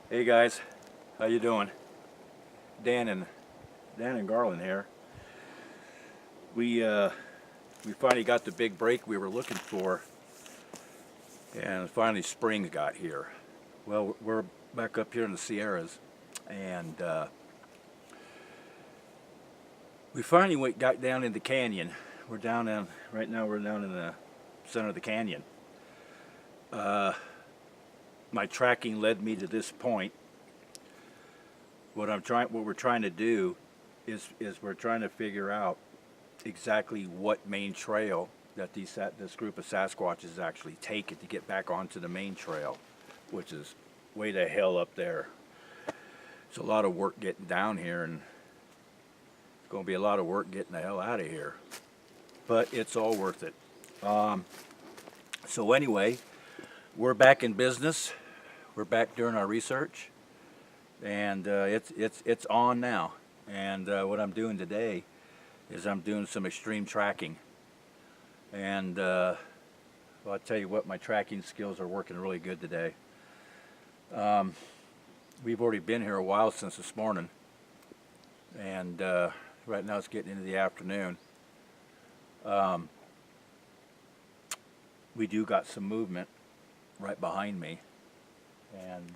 Hey guys, how you doing? Dan and Garland here. We finally got the big break we were looking for, and finally spring got here. Well, we're back up here in the Sierras, and we finally got down in the canyon. We're down in right now. We're down in the center of the canyon. My tracking led me to this point. What we're trying to do is we're trying to figure out exactly what main trail that this group of Sasquatches actually taken to get back onto the main trail, which is way the hell up there. It's a lot of work getting down here, and it's going to be a lot of work getting the hell out of here. But it's all worth it. So anyway, we're back in business. We're back doing our research, and it's on now. And what I'm doing today is I'm doing some extreme tracking. And well, I'll tell you what, my tracking skills are working really good today. We've already been here a while since this morning, and right now it's getting into the afternoon. We do got some movement right behind me, and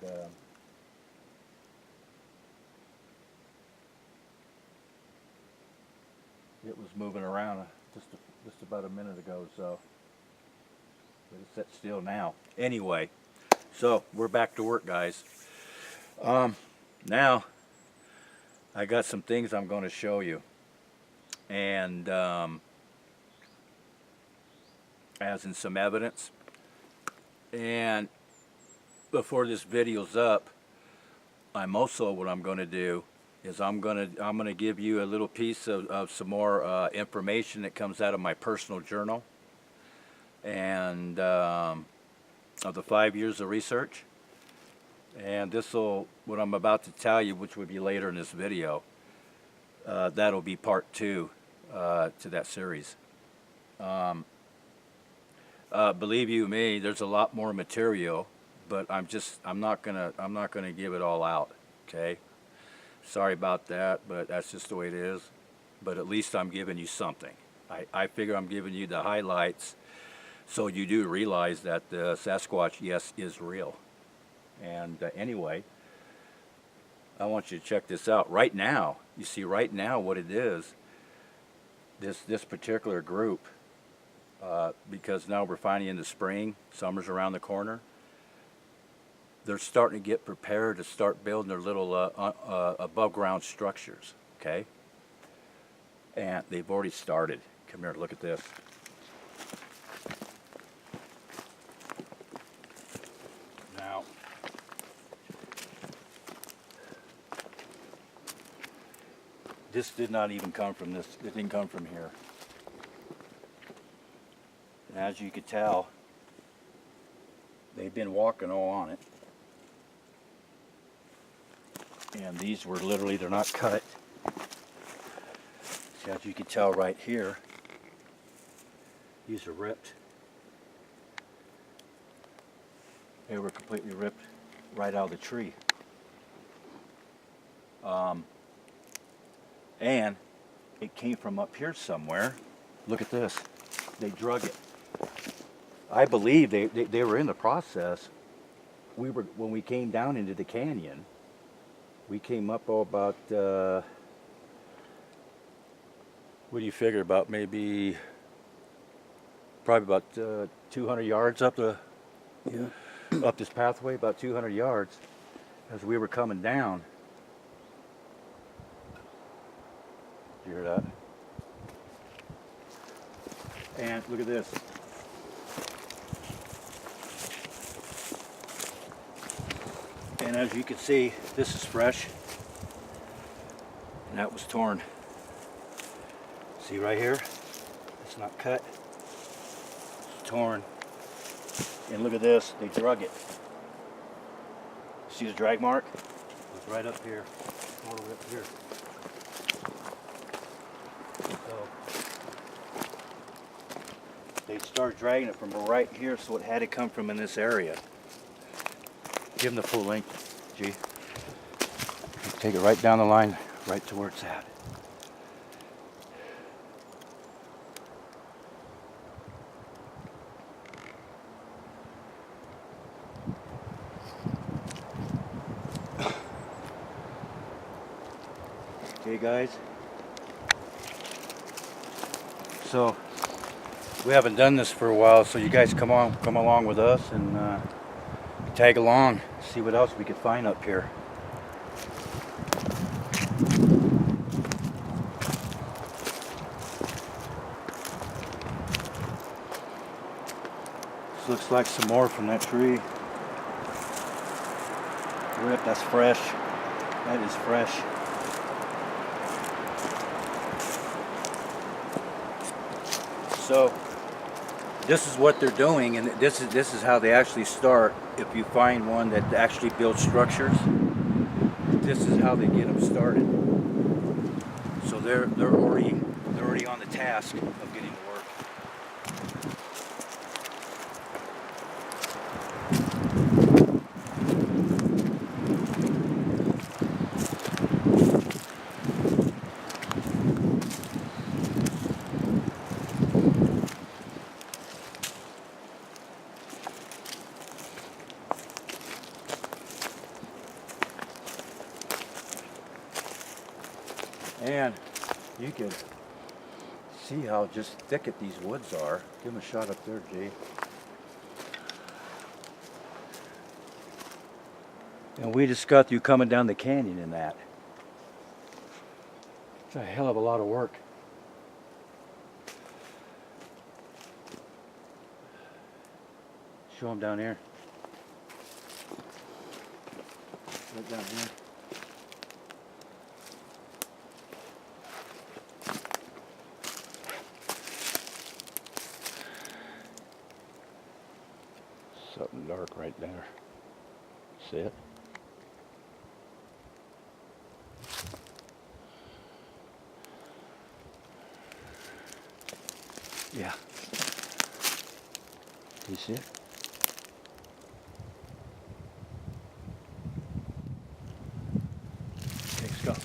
it was moving around just about a minute ago, so but it's set still now. Anyway, so we're back to work, guys. Now I got some things I'm going to show you, and as in some evidence. And before this video's up, what I'm going to do is I'm gonna give you a little piece of some more information that comes out of my personal journal, and of the 5 years of research. And what I'm about to tell you, which would be later in this video, that'll be part 2 to that series. Believe you me, there's a lot more material, but I'm not gonna give it all out. Okay. Sorry about that, but that's just the way it is. But at least I'm giving you something. I figure I'm giving you the highlights so you do realize that the Sasquatch, yes, is real. And anyway, I want you to check this out. Right now, you see right now what it is, this particular group, because now we're finally in the spring, summer's around the corner, they're starting to get prepared to start building their little above ground structures, okay? And they've already started. Come here, look at this. Now, this did not even come from this, it didn't come from here. And as you could tell, they've been walking all on it. And these were literally, they're not cut. See, as you can tell right here, these are ripped. They were completely ripped right out of the tree. And it came from up here somewhere. Look at this. They drug it. I believe they were in the process. When we came down into the canyon, we came up about, what do you figure, about maybe, probably about 200 yards up up this pathway, about 200 yards, as we were coming down. Did you hear that? And look at this. And as you can see, this is fresh, and that was torn. See right here? It's not cut. It's torn. And look at this, they drug it. See the drag mark? It was right up here, all the way up here. So they started dragging it from right here, so it had to come from in this area. Give them the full length, G. Take it right down the line, right to where it's at. Okay guys, so we haven't done this for a while, so you guys come along with us and tag along, see what else we could find up here. This looks like some more from that tree. Rip, that's fresh. That is fresh. So this is what they're doing, and this is how they actually start. If you find one that actually builds structures, this is how they get them started. So they're already on the task of getting to work. And you can see how just thick these woods are. Give them a shot up there, G. And we discussed you coming down the canyon in that. It's a hell of a lot of work. Show them down here. Right down here. Something dark right there. See it? Yeah. You see it? Okay, stop.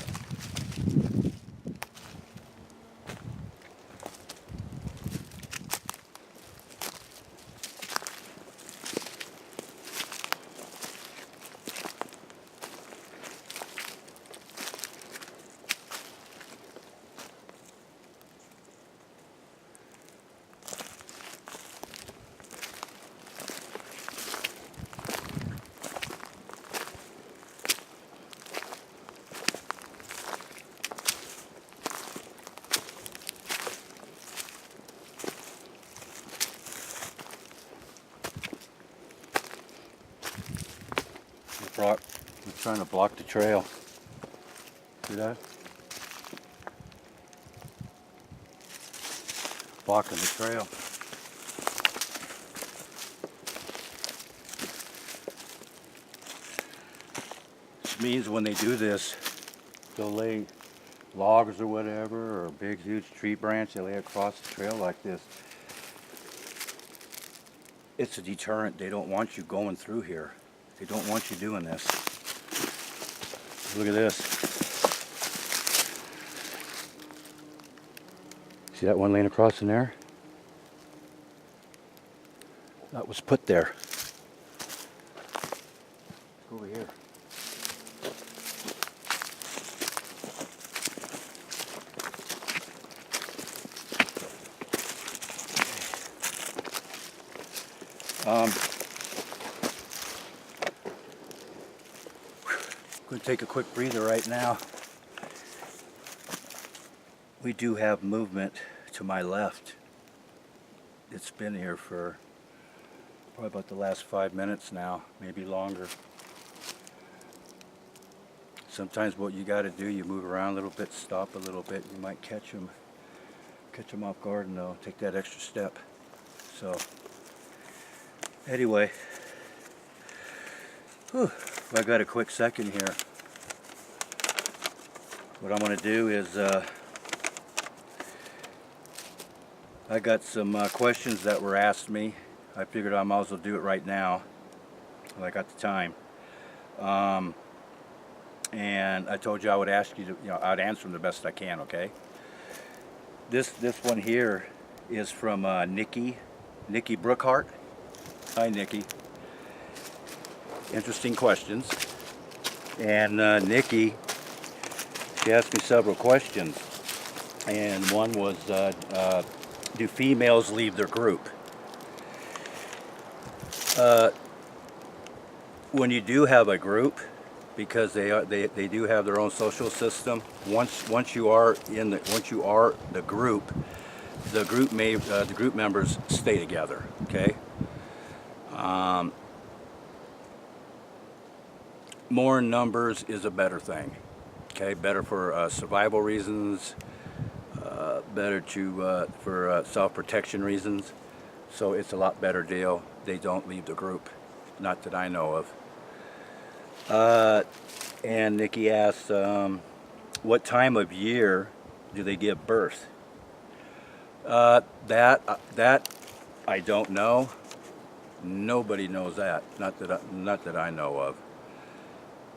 We're trying to block the trail. See that? Blocking the trail. Which means when they do this, they'll lay logs or whatever, or big huge tree branch they lay across the trail like this. It's a deterrent. They don't want you going through here. They don't want you doing this. Look at this. See that one laying across in there? That was put there. Let's go over here. I'm going to take a quick breather right now. We do have movement to my left. It's been here for probably about the last 5 minutes now, maybe longer. Sometimes what you got to do, you move around a little bit, stop a little bit, you might catch them off guard, and they'll take that extra step. So anyway, I got a quick second here. What I'm going to do is I got some questions that were asked me. I figured I might as well do it right now while I got the time. and I told you I would ask you to, I'd answer them the best I can, okay? This one here is from Nikki Brookhart. Hi, Nikki. Interesting questions. And Nikki, she asked me several questions, and one was, do females leave their group? When you do have a group, because they do have their own social system. Once you are the group members stay together. Okay. More numbers is a better thing. Okay, better for survival reasons, better for self-protection reasons. So it's a lot better deal. They don't leave the group, not that I know of. And Nikki asked, what time of year do they give birth? That I don't know. Nobody knows that. Not that I know of.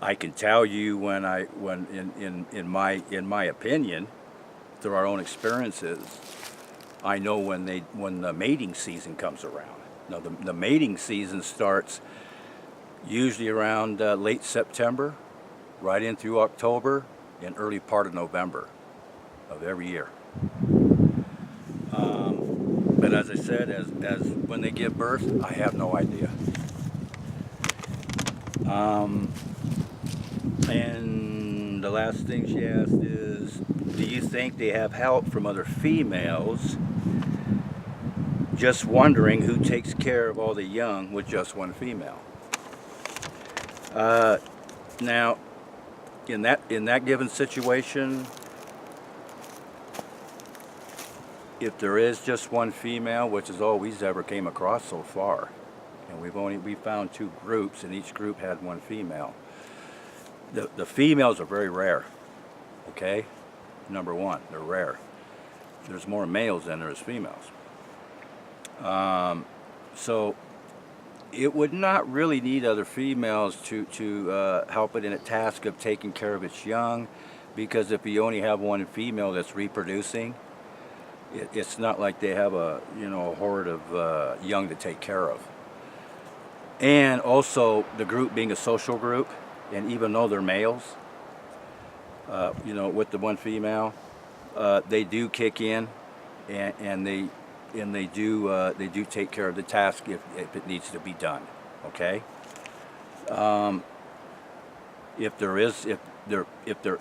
I can tell you when in my opinion, through our own experiences, I know when the mating season comes around. Now the mating season starts usually around late September, right in through October, and early part of November of every year. But as I said, as when they give birth, I have no idea. And the last thing she asked is, do you think they have help from other females? Just wondering who takes care of all the young with just one female. Now, in that given situation, if there is just one female, which is all we've ever came across so far, and we found 2 groups, and each group had one female. The females are very rare. Okay, number one, they're rare. There's more males than there is females. So it would not really need other females to help it in a task of taking care of its young, because if you only have one female that's reproducing, it's not like they have a horde of young to take care of. And also the group being a social group, and even though they're males, with the one female, they do kick in, and they do take care of the task if it needs to be done. Okay. If there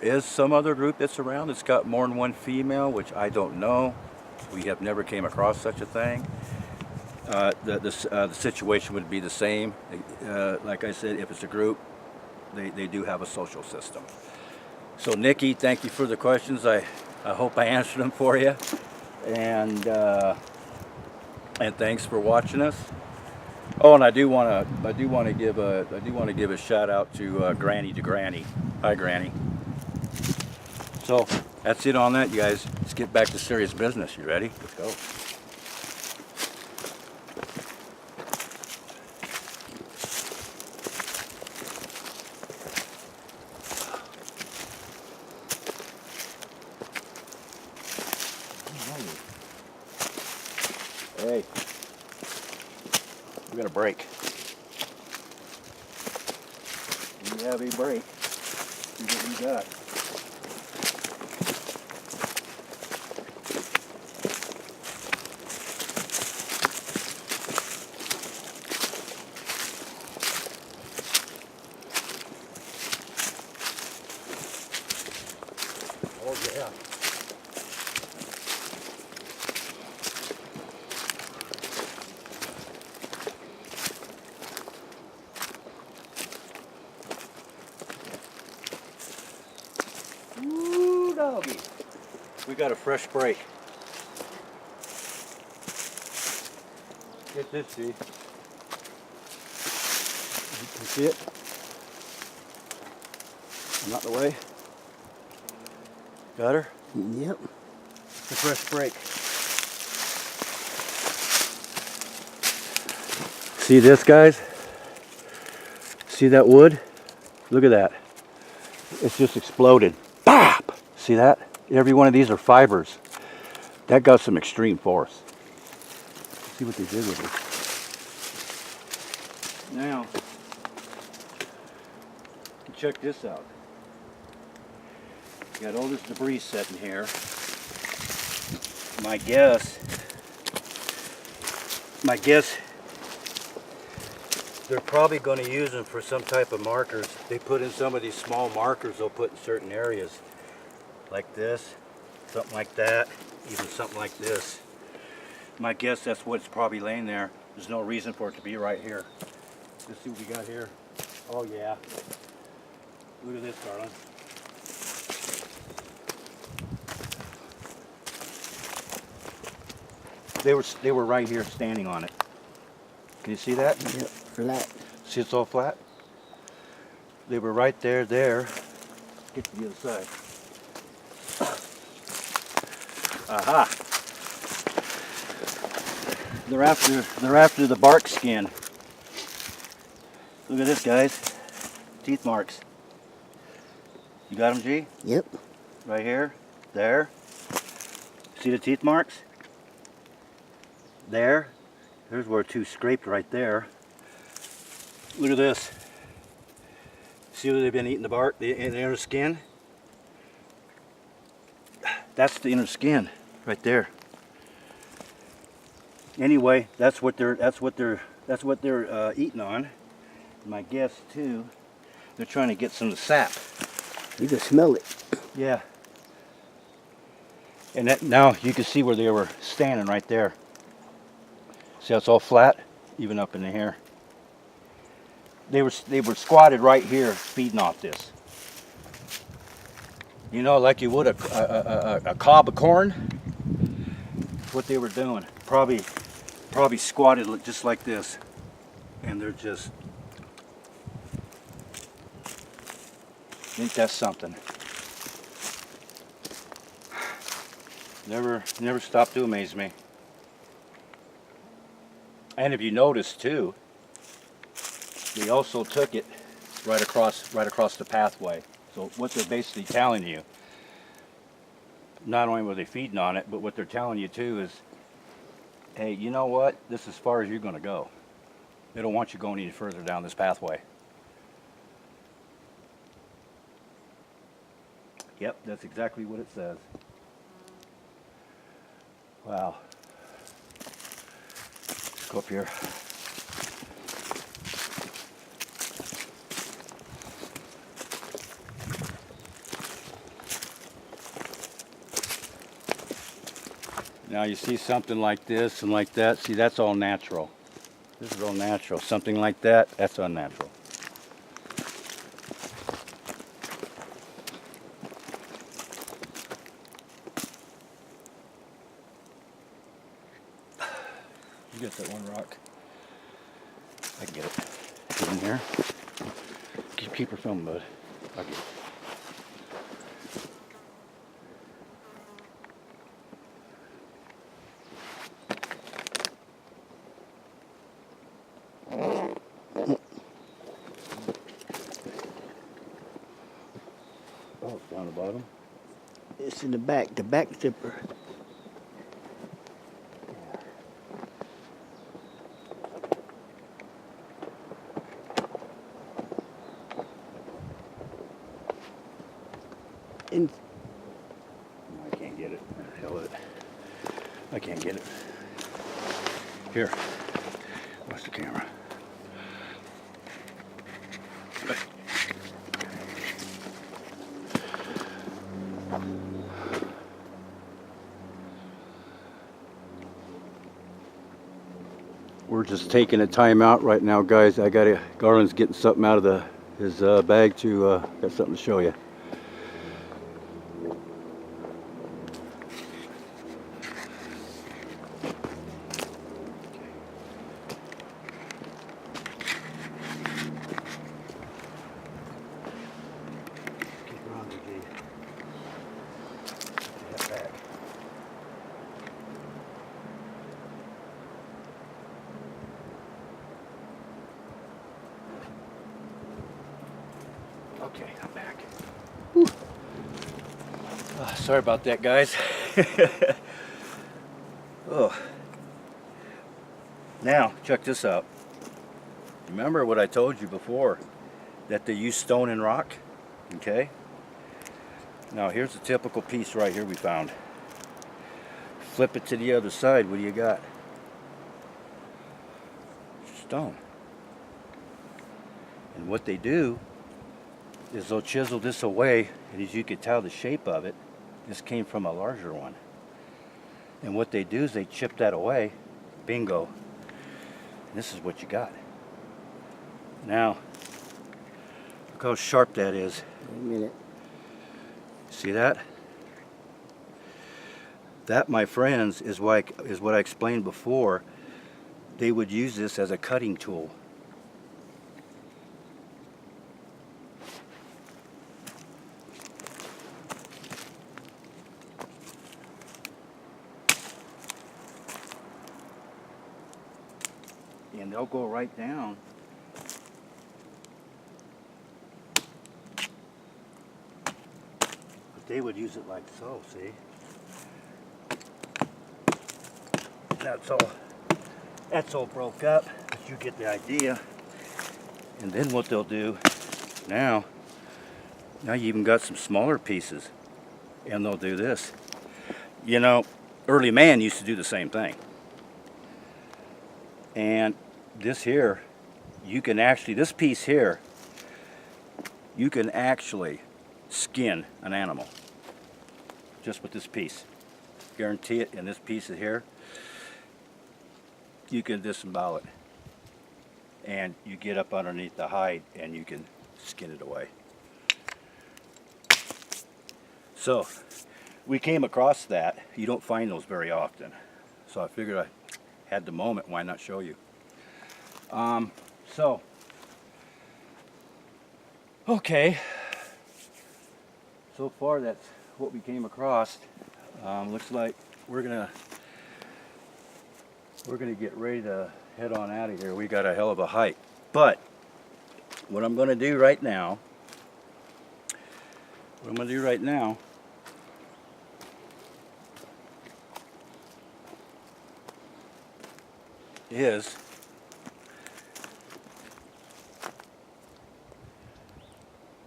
is some other group that's around that's got more than one female, which I don't know, we have never came across such a thing. The situation would be the same. Like I said, if it's a group, they do have a social system. So Nikki, thank you for the questions. I hope I answered them for you, and thanks for watching us. Oh, and I do want to give a shout out to Granny DeGranny. Hi, Granny. So that's it on that, you guys. Let's get back to serious business. You ready? Let's go. Hey, we got a break. We have a break. See what we got. Oh yeah. Ooh, doggy. We got a fresh break. Get this, see? You see it? Not in the way. Got her? Yep. It's a fresh break. See this, guys? See that wood? Look at that. it's just exploded. Bop! See that? Every one of these are fibers. That got some extreme force. Let's see what they did with it. Now, check this out. Got all this debris sitting here. My guess, they're probably going to use them for some type of markers. They put in some of these small markers they'll put in certain areas. Like this, something like that, even something like this. My guess that's what's probably laying there. There's no reason for it to be right here. Let's see what we got here. Oh yeah. Look at this, darling. They were right here standing on it. Can you see that? Yep, flat. See it's all flat? They were right there. Get to the other side. Aha! They're after the bark skin. Look at this, guys. Teeth marks. You got them, G? Yep. Right here, there. See the teeth marks? There. There's where two scraped right there. Look at this. See where they've been eating the bark, the inner skin? That's the inner skin right there. Anyway, that's what they're eating on. My guess too, they're trying to get some of the sap. You can smell it. Yeah. And that, now you can see where they were standing right there. See how it's all flat, even up in the hair. They were squatted right here, feeding off this. You know, like you would a cob of corn. That's what they were doing. Probably squatted just like this, and they're just. Ain't that something? Never stopped to amaze me. And if you notice too, they also took it right across the pathway. So what they're basically telling you, not only were they feeding on it, but what they're telling you too is, hey, you know what? This is as far as you're going to go. They don't want you going any further down this pathway. Yep, that's exactly what it says. Wow. Let's go up here. Now you see something like this and like that. See, that's all natural. This is all natural. Something like that, that's unnatural. You get that one rock. I can get it. Get in here. Keep her film, bud. I get it. Oh, it's down the bottom. It's in the back zipper. In I can't get it. Hell with it. I can't get it. Here. Watch the camera. We're just taking a time out right now, guys. Garland's getting something out of his bag to got something to show you. Okay, I'm back. Sorry about that, guys. Oh. Now, check this out. Remember what I told you before, that they use stone and rock? Okay? Now, here's a typical piece right here we found. Flip it to the other side, what do you got? Stone. And what they do is they'll chisel this away, and as you can tell the shape of it, this came from a larger one. And what they do is they chip that away, bingo. And this is what you got. Now, look how sharp that is. Wait a minute. See that? That, my friends, is what I explained before. They would use this as a cutting tool. And they'll go right down. But they would use it like so, see? That's all broke up, but you get the idea. And then what they'll do, now you even got some smaller pieces, and they'll do this. You know, early man used to do the same thing. And this here, you can actually, this piece here, you can actually skin an animal just with this piece. Guarantee it. And this piece here, you can disembowel it, and you get up underneath the hide and you can skin it away. So we came across that. You don't find those very often, so I figured I had the moment, why not show you? Okay, so far that's what we came across. Looks like we're gonna get ready to head on out of here. We got a hell of a hike, but what I'm gonna do right now is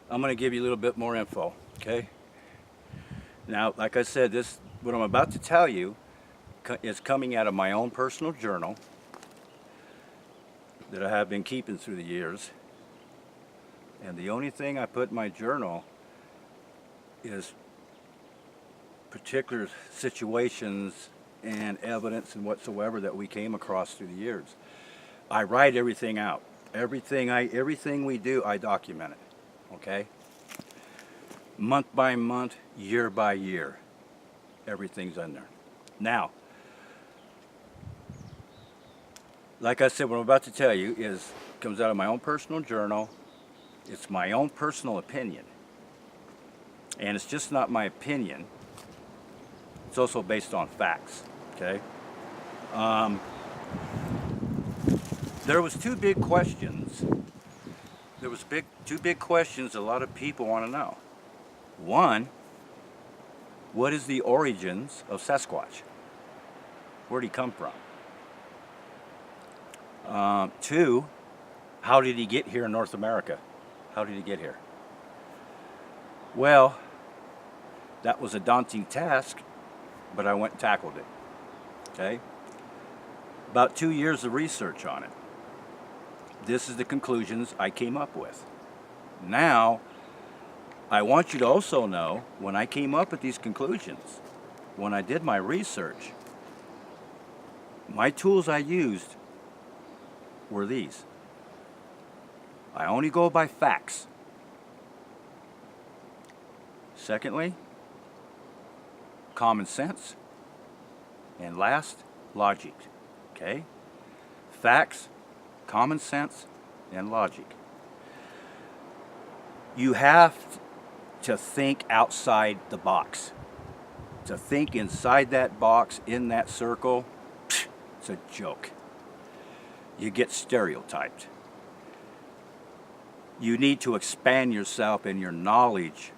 I'm going to give you a little bit more info, okay? Now, like I said, what I'm about to tell you is coming out of my own personal journal that I have been keeping through the years. And the only thing I put in my journal is particular situations and evidence and whatsoever that we came across through the years. I write everything out. Everything we do, I document it. Okay? Month by month, year by year. Everything's in there. Now, like I said, what I'm about to tell you comes out of my own personal journal. It's my own personal opinion. And it's just not my opinion. It's also based on facts. Okay? There was two big questions. Two big questions a lot of people want to know. One, what is the origins of Sasquatch? Where'd he come from? Two, how did he get here in North America? How did he get here? Well, that was a daunting task, but I went and tackled it. Okay? About 2 years of research on it. This is the conclusions I came up with. Now, I want you to also know, when I came up with these conclusions, when I did my research, my tools I used were these. I only go by facts. Secondly, common sense. And last, logic. Okay? Facts, common sense, and logic. You have to think outside the box. To think inside that box, in that circle, it's a joke. You get stereotyped. You need to expand yourself and your knowledge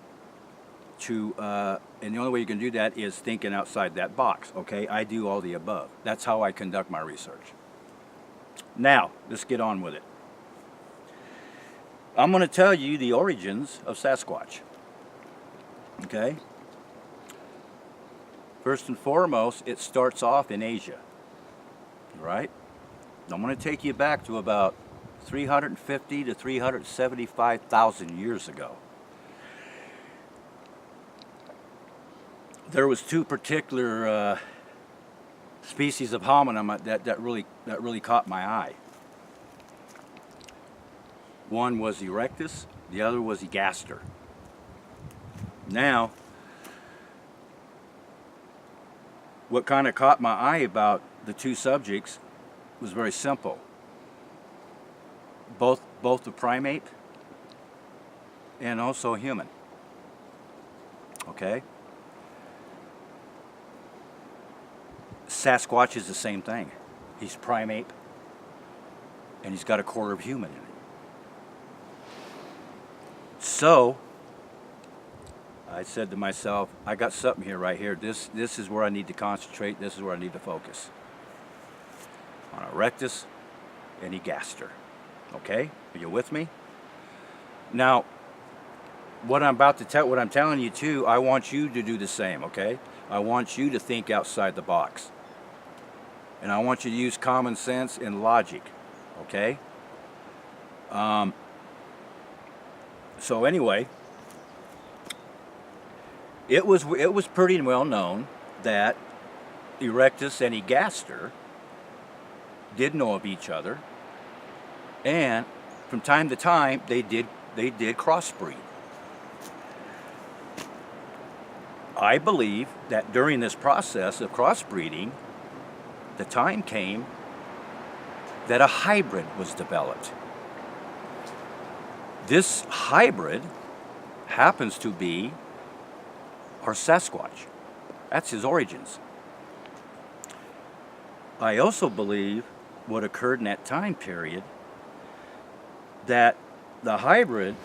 to, and the only way you can do that is thinking outside that box, okay? I do all the above. That's how I conduct my research. Now, let's get on with it. I'm going to tell you the origins of Sasquatch, okay? First and foremost, it starts off in Asia, right? I'm going to take you back to about 350 to 375,000 years ago. There was two particular species of hominum that really caught my eye. One was Erectus, the other was Egaster. Now, what kind of caught my eye about the two subjects was very simple. Both a primate and also a human. Okay? Sasquatch is the same thing. He's primate and he's got a quarter of human in it. So I said to myself, I got something here right here. This is where I need to concentrate. This is where I need to focus. On Erectus and Egaster. Okay? Are you with me? Now, what I'm telling you too, I want you to do the same, okay? I want you to think outside the box. And I want you to use common sense and logic, okay? So anyway, it was pretty well known that Erectus and Egaster did know of each other, and from time to time they did crossbreed. I believe that during this process of crossbreeding, the time came that a hybrid was developed. This hybrid happens to be our Sasquatch. That's his origins. I also believe what occurred in that time period, that the hybrid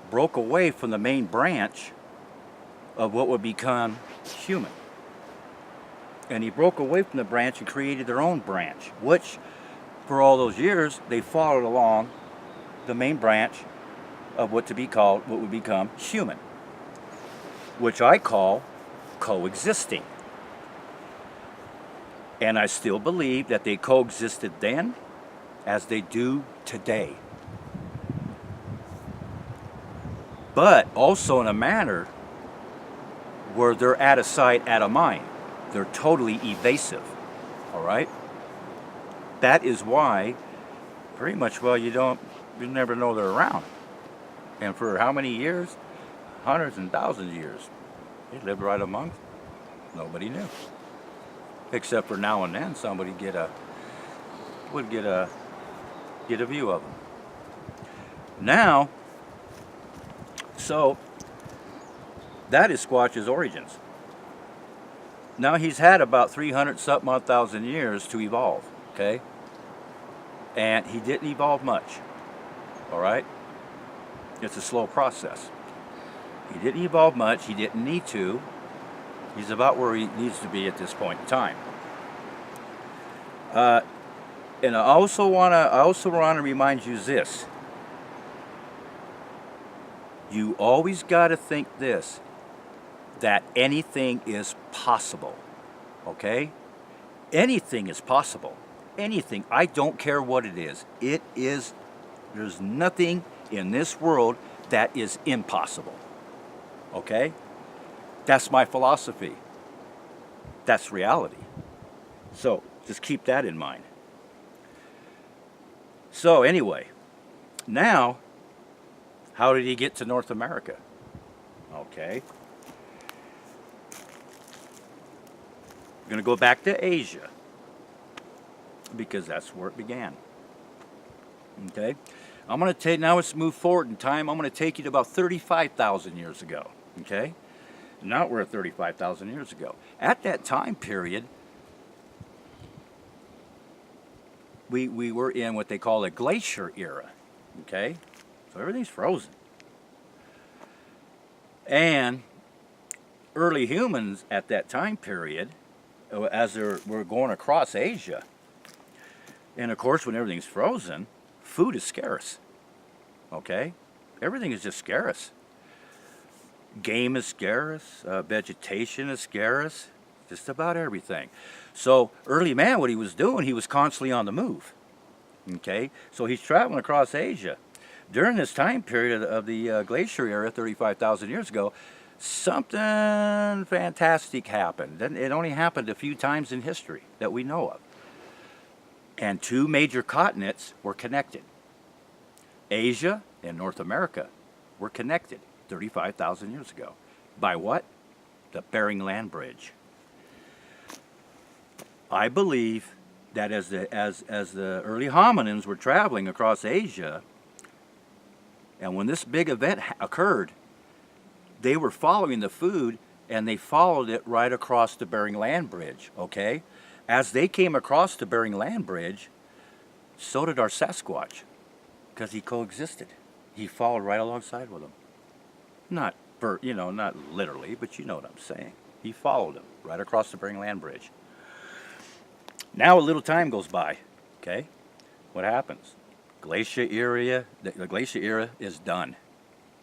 broke away from the main branch of what would become human. And he broke away from the branch and created their own branch, which for all those years they followed along the main branch of what would become human, which I call coexisting. And I still believe that they coexisted then as they do today. But also in a manner where they're out of sight, out of mind. They're totally evasive, all right? That is why, pretty much, well, you never know they're around. And for how many years? Hundreds and thousands of years. They lived right amongst. Nobody knew. Except for now and then somebody would get a view of them. Now, so that is Squatch's origins. Now he's had about 300-something odd thousand years to evolve, okay? And he didn't evolve much, all right? It's a slow process. He didn't evolve much. He didn't need to. He's about where he needs to be at this point in time. And I also want to remind you this. You always got to think this, that anything is possible, okay? Anything is possible. Anything. I don't care what it is. It is, there's nothing in this world that is impossible, okay? That's my philosophy. That's reality. So just keep that in mind. So anyway, now, how did he get to North America? Okay. We're going to go back to Asia because that's where it began. Okay. I'm going to take, now let's move forward in time. I'm going to take you to about 35,000 years ago. Okay. Now we're at 35,000 years ago. At that time period, we were in what they call a glacier era. Okay. So everything's frozen. And early humans at that time period, as we're going across Asia, and of course when everything's frozen, food is scarce. Okay? Everything is just scarce. Game is scarce, vegetation is scarce, just about everything. So early man, what he was doing, he was constantly on the move. Okay? So he's traveling across Asia. During this time period of the glacier era, 35,000 years ago, something fantastic happened. And it only happened a few times in history that we know of. And two major continents were connected. Asia and North America were connected 35,000 years ago. By what? The Bering Land Bridge. I believe that as the early hominins were traveling across Asia, and when this big event occurred, they were following the food, and they followed it right across the Bering Land Bridge, okay? As they came across the Bering Land Bridge, so did our Sasquatch, because he coexisted. He followed right alongside with them. Not literally, but you know what I'm saying. He followed them right across the Bering Land Bridge. Now a little time goes by, okay? What happens? Glacier era, the glacier era is done.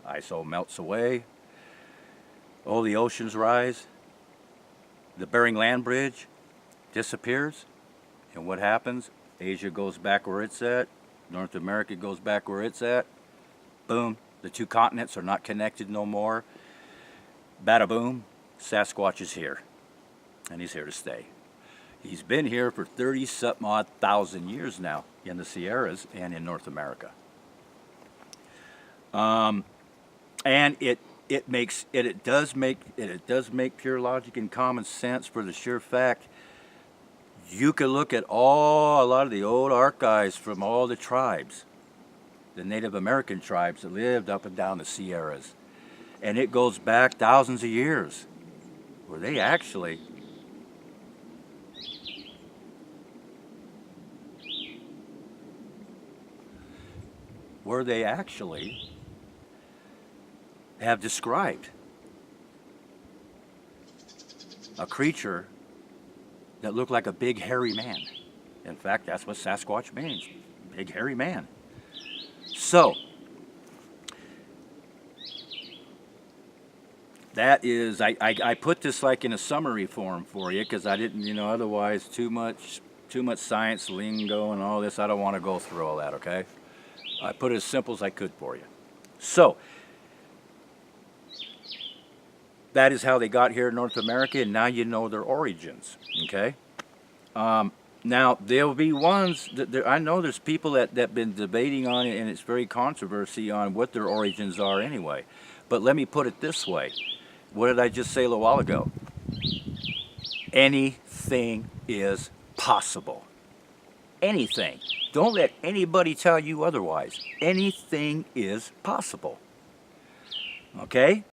Ice all melts away. Oh, the oceans rise. The Bering Land Bridge disappears. And what happens? Asia goes back where it's at. North America goes back where it's at. Boom. The two continents are not connected no more. Bada boom. Sasquatch is here. And he's here to stay. He's been here for 30-something odd thousand years now in the Sierras and in North America. And it does make pure logic and common sense for the sheer fact you could look at a lot of the old archives from all the tribes, the Native American tribes that lived up and down the Sierras, and it goes back thousands of years, where they actually have described a creature that looked like a big hairy man. In fact, that's what Sasquatch means, big hairy man. So, that is, I put this like in a summary form for you because I didn't, otherwise too much science lingo and all this, I don't want to go through all that, okay? I put it as simple as I could for you. So, that is how they got here in North America, and now you know their origins, okay? Now, there'll be ones, I know there's people that been debating on it, and it's very controversy on what their origins are anyway. But let me put it this way. What did I just say a little while ago? Anything is possible. Anything. Don't let anybody tell you otherwise. Anything is possible. Okay?